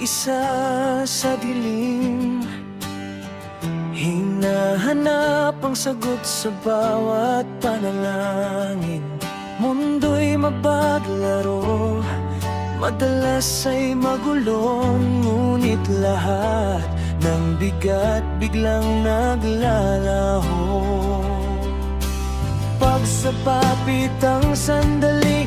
nag-iisa sa dilim, hinahanap ang sagot sa bawat panalangin. Mundo'y mabaglaro, madalas ay magulong, ngunit lahat ng bigat biglang naglalaho. Pagsapapit ang sandali,